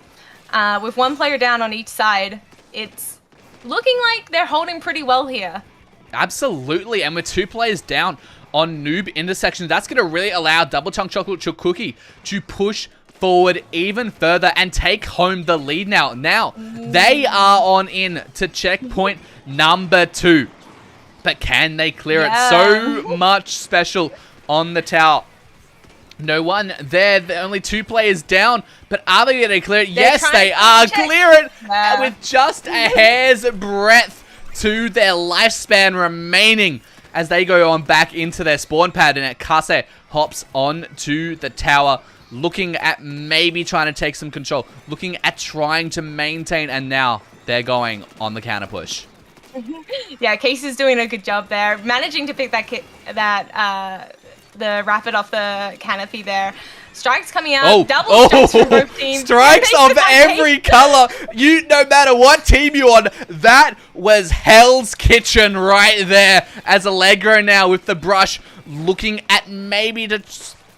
With one player down on each side, it's looking like they're holding pretty well here. Absolutely, and with 2 players down on Noob Intersection, that's going to really allow Double Chunk Chocolate Chip Cookie to push forward even further and take home the lead now. Now, they are on in to checkpoint number 2. But can they clear it? So much special on the tower. No one there. The only 2 players down. But are they going to clear it? Yes, they are. Clear it with just a hair's breadth to their lifespan remaining as they go on back into their spawn pad. And Kase hops on to the tower, looking at maybe trying to take some control, looking at trying to maintain, and now they're going on the counter push. Yeah, Case is doing a good job there, managing to pick the rapid off the canopy there. Strikes coming out, double strikes from both teams. Strikes of every color. No matter what team you're on, that was Hell's Kitchen right there. As Allegro now with the brush, looking at maybe to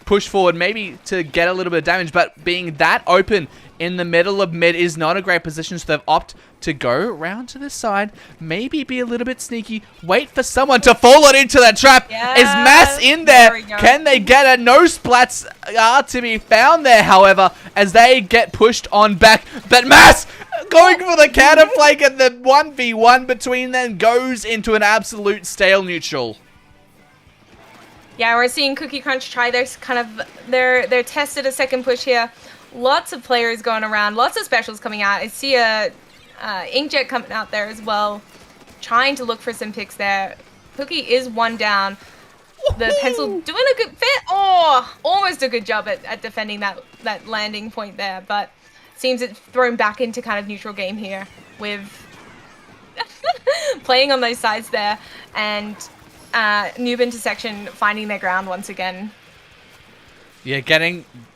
push forward, maybe to get a little bit of damage, but being that open in the middle of mid is not a great position, so they've opted to go around to the side, maybe be a little bit sneaky, wait for someone to fall on into that trap. Is Mass in there? Can they get it? No splats are to be found there, however, as they get pushed on back, but Mass going for the counter flank, and the 1v1 between them goes into an absolute stale neutral. Yeah, we're seeing Cookie Crunch try their test at a second push here. Lots of players going around, lots of specials coming out. I see a Inkjet coming out there as well, trying to look for some picks there. Cookie is 1 down. The pencil doing a good fit. Oh, almost a good job at defending that landing point there, but seems it's thrown back into kind of neutral game here with playing on those sides there, and Noob Intersection finding their ground once again. Yeah,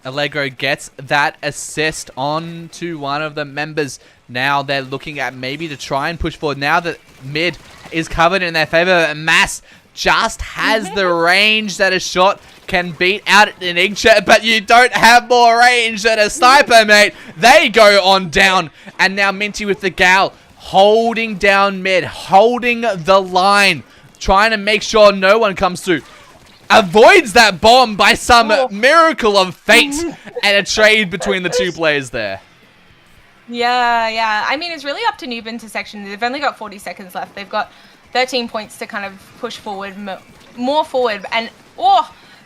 Allegro gets that assist on to one of the members. Now they're looking at maybe to try and push forward. Now that mid is covered in their favor, Mass just has the range that a shot can beat out an Inkjet, but you don't have more range than a sniper, mate. They go on down, and now Minty with the Gal holding down mid, holding the line, trying to make sure no one comes through. Avoids that bomb by some miracle of fate, and a trade between the two players there. Yeah. I mean, it's really up to Noob Intersection. They've only got 40 seconds left. They've got 13 points to kind of push forward, more forward. And,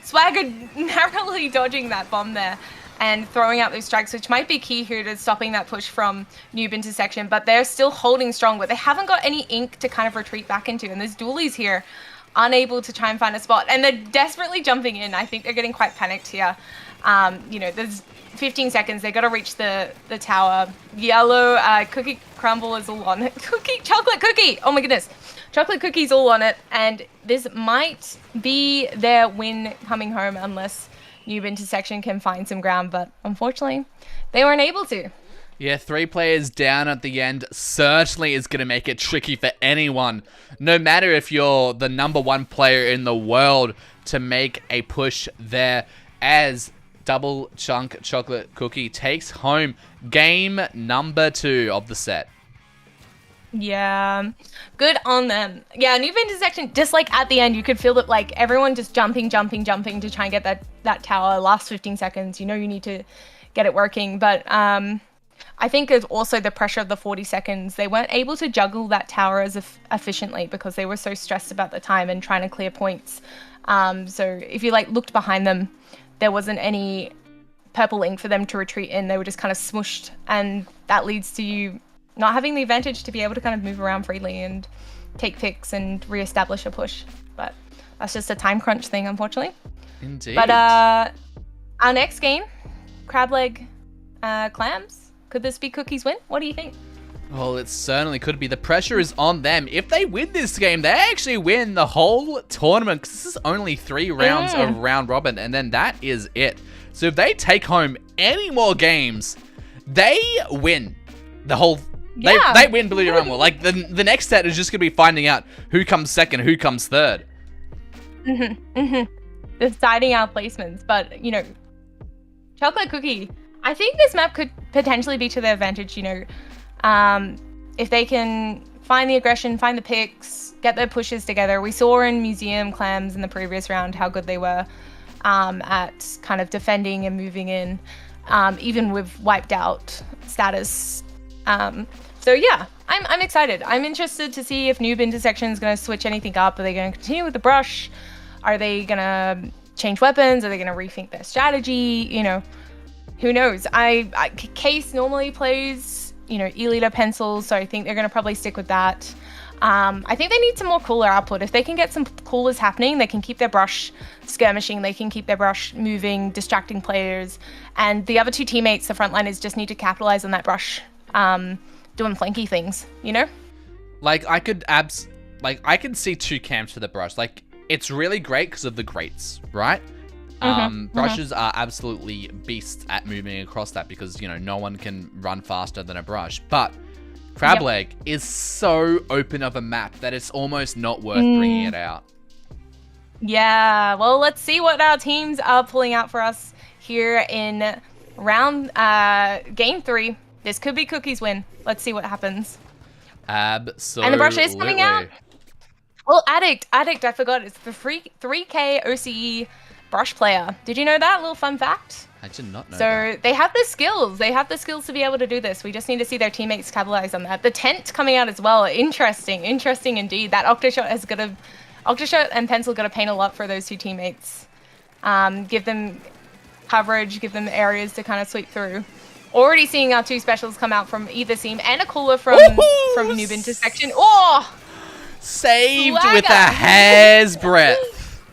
Swagger narrowly dodging that bomb there and throwing out those strikes, which might be key here to stopping that push from Noob Intersection. But they're still holding strong, but they haven't got any ink to kind of retreat back into. And there's dualies here, unable to try and find a spot. And they're desperately jumping in. I think they're getting quite panicked here. There's 15 seconds. They got to reach the tower. Yellow Cookie Crumble is all on it. Chocolate Cookie. Oh my goodness. Chocolate Cookie's all on it. And this might be their win coming home unless Noob Intersection can find some ground. But unfortunately, they weren't able to. Yeah, 3 players down at the end certainly is going to make it tricky for anyone, no matter if you're the #1 player in the world, to make a push there, as Double Chunk Chocolate Cookie takes home game number 2 of the set. Yeah, good on them. Yeah, Noob Intersection, just like at the end, you could feel that like everyone just jumping to try and get that tower. Last 15 seconds, you need to get it working. But I think there's also the pressure of the 40 seconds. They weren't able to juggle that tower as efficiently because they were so stressed about the time and trying to clear points. So if you looked behind them, there wasn't any purple ink for them to retreat in. They were just kind of smushed, and that leads to you not having the advantage to be able to kind of move around freely and take picks and reestablish a push. But that's just a time crunch thing, unfortunately. Indeed. But our next game, Crab Leg Clams. Could this be Cookie's win? What do you think? Well, it certainly could be. The pressure is on them. If they win this game, they actually win the whole tournament, because this is only 3 rounds of round robin, and then that is it. So if they take home any more games, they win the whole. Yeah. They win Blue Rumble. Like the next set is just gonna be finding out who comes second, who comes third. Deciding our placements, but Chocolate Cookie. I think this map could potentially be to their advantage. If they can find the aggression, find the picks, get their pushes together. We saw in Museum Clams in the previous round how good they were at kind of defending and moving in, even with wiped out status. So yeah, I'm excited. I'm interested to see if Noob Intersection is going to switch anything up. Are they going to continue with the brush? Are they going to change weapons? Are they going to rethink their strategy? Who knows? Case normally plays, E-liter pencils, so I think they're going to probably stick with that. I think they need some more cooler output. If they can get some coolers happening, they can keep their brush skirmishing, they can keep their brush moving, distracting players, and the other 2 teammates, the frontliners, just need to capitalize on that brush, doing flanky things, I could see 2 camps for the brush. It's really great because of the grates, right? Brushes are absolutely beasts at moving across that because, no one can run faster than a brush. But Crab Leg is so open of a map that it's almost not worth bringing it out. Yeah, well, let's see what our teams are pulling out for us here in game 3. This could be Cookie's win. Let's see what happens. Absolutely. And the brush is coming out. Well, Addict, I forgot. It's the 3K OCE brush player. Did you know that? Little fun fact. I did not know So they have the skills. They have the skills to be able to do this. We just need to see their teammates capitalize on that. The tent coming out as well. Interesting indeed. That Octashot and Pencil got to paint a lot for those 2 teammates. Give them coverage, give them areas to kind of sweep through. Already seeing our 2 specials come out from either team, and a cooler from Noob Intersection. Oh! Saved with a hair's breadth.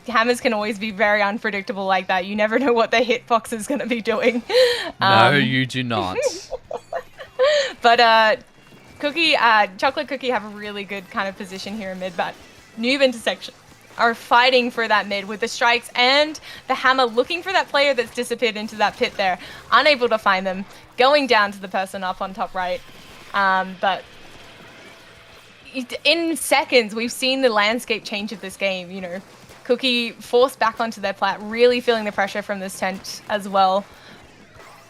Hammers can always be very unpredictable like that. You never know what the hitbox is going to be doing. No, you do not. But Chocolate Cookie have a really good kind of position here in mid, but Noob Intersection are fighting for that mid with the strikes and the hammer, looking for that player that's disappeared into that pit there. Unable to find them, going down to the person up on top right. But in seconds, we've seen the landscape change of this game, Cookie forced back onto their plat, really feeling the pressure from this tent as well.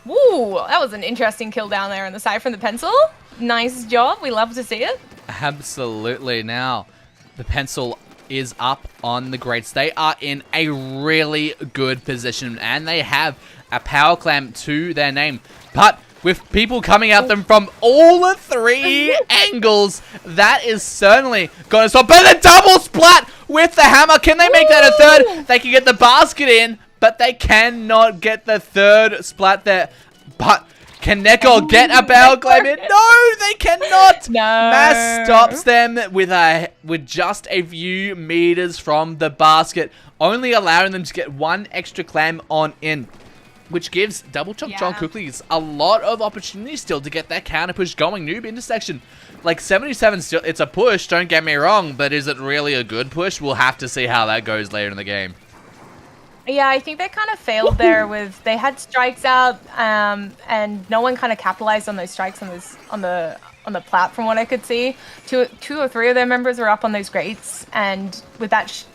Woo, that was an interesting kill down there on the side from the pencil. Nice job. We love to see it. Absolutely. Now, the pencil is up on the Greats. They are in a really good position, and they have a power clam to their name. But with people coming at them from all three angles, that is certainly going to stop. But the double splat with the hammer. Can they make that a third? They can get the basket in, but they cannot get the third splat there. But can Neko get a power clam in? No, they cannot. No. Mass stops them with just a few meters from the basket, only allowing them to get one extra clam on in, which gives Double Chunk John Cookies a lot of opportunity still to get that counter push going. Noob intersection, like 77 still, it's a push, don't get me wrong, but is it really a good push? We'll have to see how that goes later in the game. Yeah, I think they kind of failed there with, they had strikes out, and no one kind of capitalized on those strikes on the plat from what I could see. Two or three of their members were up on those grates, and with that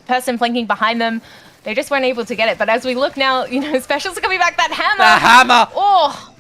person flanking behind them, they just weren't able to get it. But as we look now, you know, specials are coming back. That hammer. The hammer. Oh.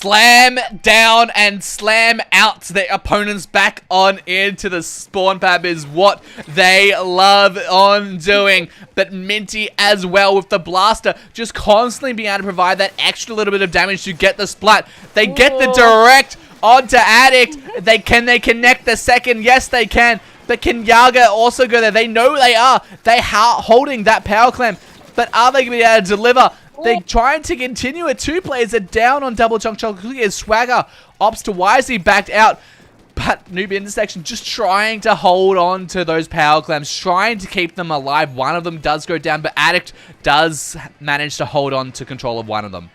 Slam down and slam out the opponents back on into the spawn pad is what they love on doing. But Minty as well with the blaster, just constantly being able to provide that extra little bit of damage to get the splat. They get the direct onto Addict. Can they connect the second? Yes, they can. But can Yaga also go there? They know they are. They are holding that power clam. But are they going to be able to deliver? They're trying to continue it. Two players are down on Double Chunk Chocolate as Swagger opts to wisely backed out. But Noob Intersection just trying to hold on to those power clams, trying to keep them alive. One of them does go down, but Addict does manage to hold on to control of one of them.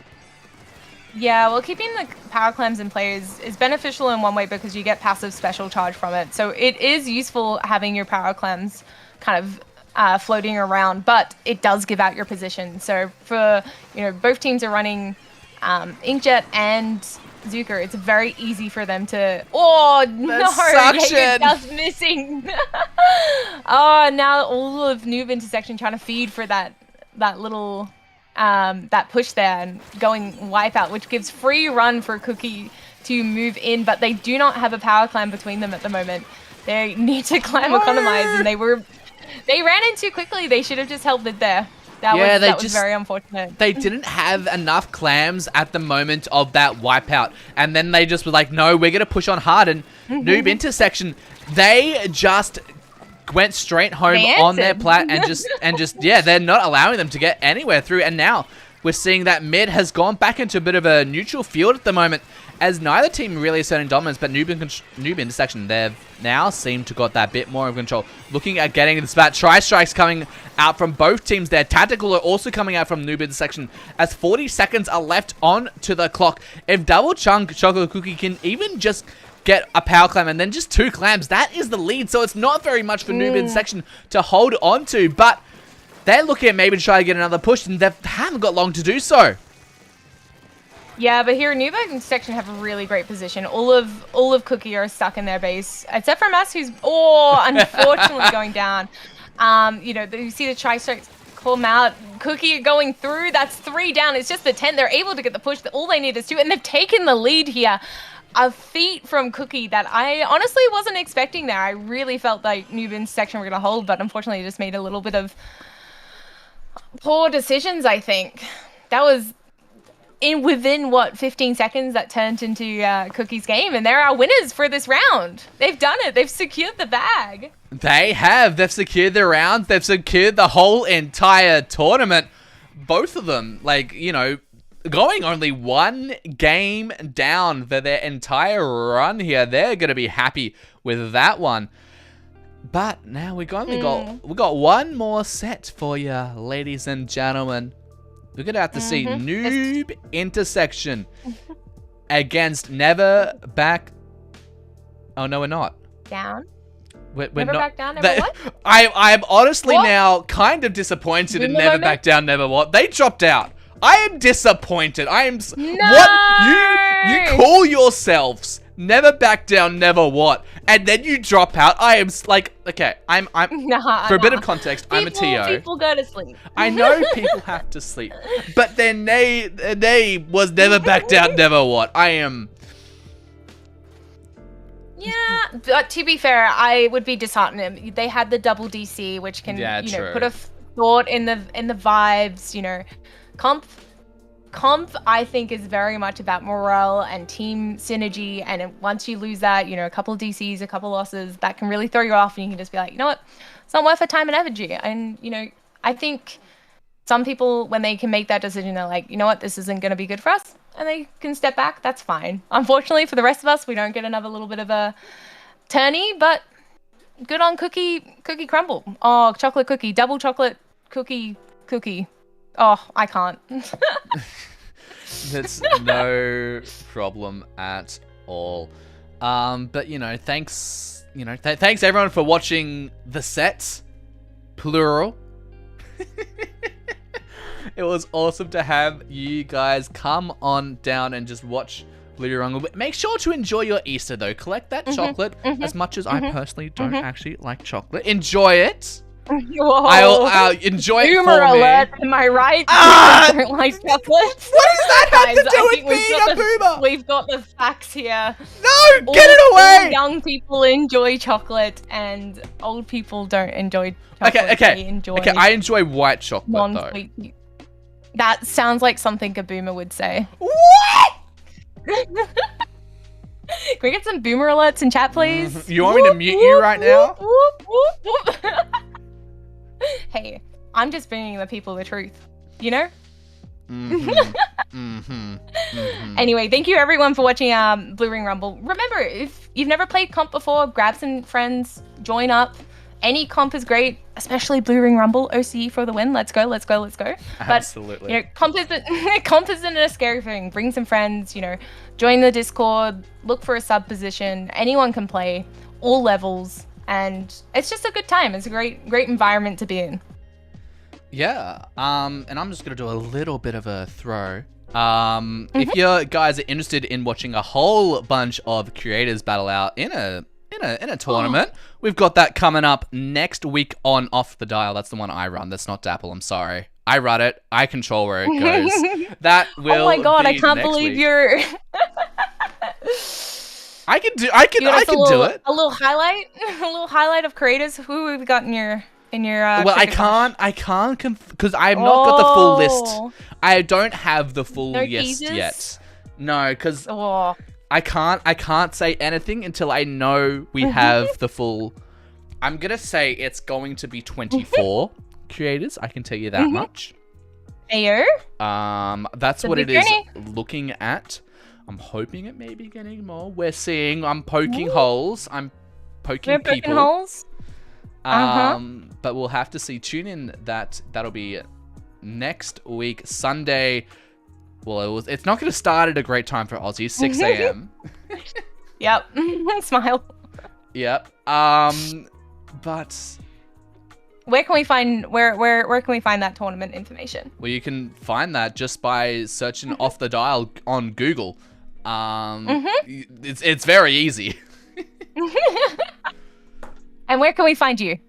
Yeah, well, keeping the power clams in play is beneficial in one way because you get passive special charge from it. So it is useful having your power clams kind of floating around, but it does give out your position. So for, you know, both teams are running Inkjet and Zucker, it's very easy for them to... Oh, no! Suction! Just missing! Oh, now all of Noob Intersection trying to feed for that little... that push there and going wipeout, which gives free run for Cookie to move in, but they do not have a power climb between them at the moment. They need to climb economize, and they ran in too quickly. They should have just held it there. That was very unfortunate. They didn't have enough clams at the moment of that wipeout, and then they just were like, no, we're gonna push on hard. And Noob Intersection, they just went straight home on their plat and just yeah, they're not allowing them to get anywhere through. And now we're seeing that mid has gone back into a bit of a neutral field at the moment, as neither team really is setting dominance, but Noob Intersection, they've now seemed to got that bit more of control. Looking at getting the spat, tri-strikes coming out from both teams there. Tactical are also coming out from Noob Intersection as 40 seconds are left on to the clock. If Double Chunk Chocolate Cookie can even just get a power clam and then just 2 clams, that is the lead. So it's not very much for Noob Intersection to hold on to, but they're looking at maybe to try to get another push, and they haven't got long to do so. Yeah, but here Noob Intersection have a really great position. All of Cookie are stuck in their base, except for Mass, who's unfortunately going down. You know, you see the tri-strikes call them out. Cookie going through. That's 3 down. It's just the 10. They're able to get the push. All they need is 2, and they've taken the lead here. A feat from Cookie that I honestly wasn't expecting there. I really felt like Noob Intersection were going to hold, but unfortunately just made a little bit of poor decisions, I think. That was within, what, 15 seconds that turned into Cookie's game, and they're our winners for this round. They've done it. They've secured the bag. They have. They've secured the round. They've secured the whole entire tournament. Both of them, like, you know, going only 1 game down for their entire run here. They're going to be happy with that one. But now we got one more set for you, ladies and gentlemen. We're going to have to see Noob Intersection against Never Back... Oh, no, we're not. Down? We're never not, back down, never what? I'm honestly now kind of disappointed in Never Back Down, Never What. They dropped out. I am disappointed. I am... No! What? You call yourselves Never back down, never what? And then you drop out. I am like, okay, I'm for a bit of context, I'm a TO. People go to sleep. I know people have to sleep, but then they was never back down, never what? I am. Yeah, but to be fair, I would be disheartened. They had the double DC, which can put a thought in the vibes. Comp, I think, is very much about morale and team synergy. And once you lose that, a couple of DCs, a couple of losses, that can really throw you off. And you can just be like, you know what, it's not worth the time and energy. And I think some people, when they can make that decision, they're like, you know what, this isn't going to be good for us. And they can step back. That's fine. Unfortunately, for the rest of us, we don't get another little bit of a tourney, but good on Cookie Crumble. Oh, chocolate cookie, double chocolate cookie. Oh, I can't. That's no problem at all. But thanks. Thanks everyone for watching the set, plural. It was awesome to have you guys come on down and just watch Blue Rumble. Make sure to enjoy your Easter though. Collect that chocolate as much as I personally don't actually like chocolate. Enjoy it. Whoa. I'll enjoy it Boomer for me. alert, am I right? Ah! I don't like chocolate. What does that have to do with being a boomer? We've got the facts here. No, get it away! All young people enjoy chocolate, and old people don't enjoy chocolate. Okay. I enjoy white chocolate non-sweet. Though. That sounds like something a boomer would say. What? Can we get some boomer alerts in chat, please? You want me to mute you right now? Hey, I'm just bringing the people the truth, Anyway, thank you everyone for watching Blue Ring Rumble. Remember, if you've never played comp before, grab some friends, join up. Any comp is great, especially Blue Ring Rumble. OCE for the win. Let's go. Absolutely. But comp isn't a scary thing. Bring some friends, join the Discord, look for a sub position. Anyone can play, all levels. And it's just a good time. It's a great environment to be in. Yeah. And I'm just gonna do a little bit of a throw. If you guys are interested in watching a whole bunch of creators battle out in a tournament, we've got that coming up next week on Off the Dial. That's the one I run. That's not Dapple. I'm sorry. I run it. I control where it goes. That will. Oh my god! Be I can't next believe week. you're. I can do it. A little highlight of creators. Who have we got in your well, I can't because I've not got the full list. I don't have the full list yet. No, because I can't say anything until I know we have the full. I'm gonna say it's going to be 24 creators. I can tell you that much. Ayo. That's what it is looking at. I'm hoping it may be getting more. We're seeing. I'm poking holes. I'm poking people. Poking holes. But we'll have to see. Tune in. That'll be next week, Sunday. Well, it's not going to start at a great time for Aussie. 6 a.m. Yep. Smile. Yep. But where can we find that tournament information? Well, you can find that just by searching Off the Dial on Google. It's very easy. And where can we find you?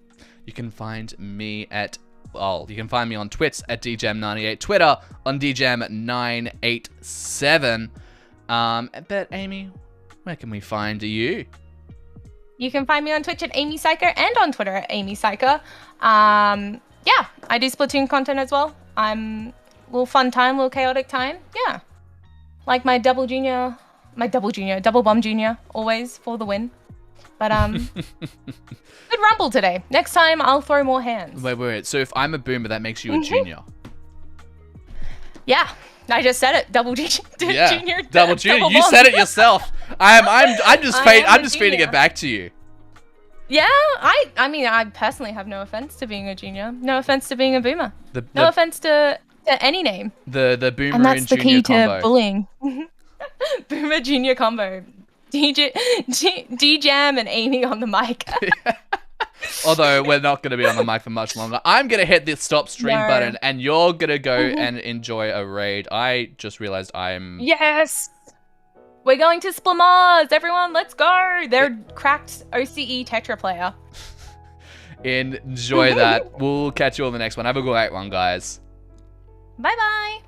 You can find me you can find me on Twitch at DJam98, Twitter on DJam987. But Amy, where can we find you? You can find me on Twitch at Amy Psycho and on Twitter at Amy Psycho. Yeah, I do Splatoon content as well. I'm a little fun time, little chaotic time. Yeah. Like my double bomb junior, always for the win. But good rumble today. Next time I'll throw more hands. Wait. So if I'm a boomer, that makes you a junior. Yeah, I just said it. Double junior. Double junior. You said it yourself. I'm just feeding it back to you. Yeah, I mean, I personally have no offense to being a junior. No offense to being a boomer. No offense to any name. The boomer and that's and the junior key combo. to bullying. Boomer junior combo. D-Jam and Amy on the mic. Although we're not going to be on the mic for much longer. I'm going to hit the stop stream button and you're going to go and enjoy a raid. I just realized I'm... Yes! We're going to Splamaz. Everyone, let's go. They're cracked OCE Tetra player. Enjoy that. We'll catch you on the next one. Have a great one, guys. Bye-bye.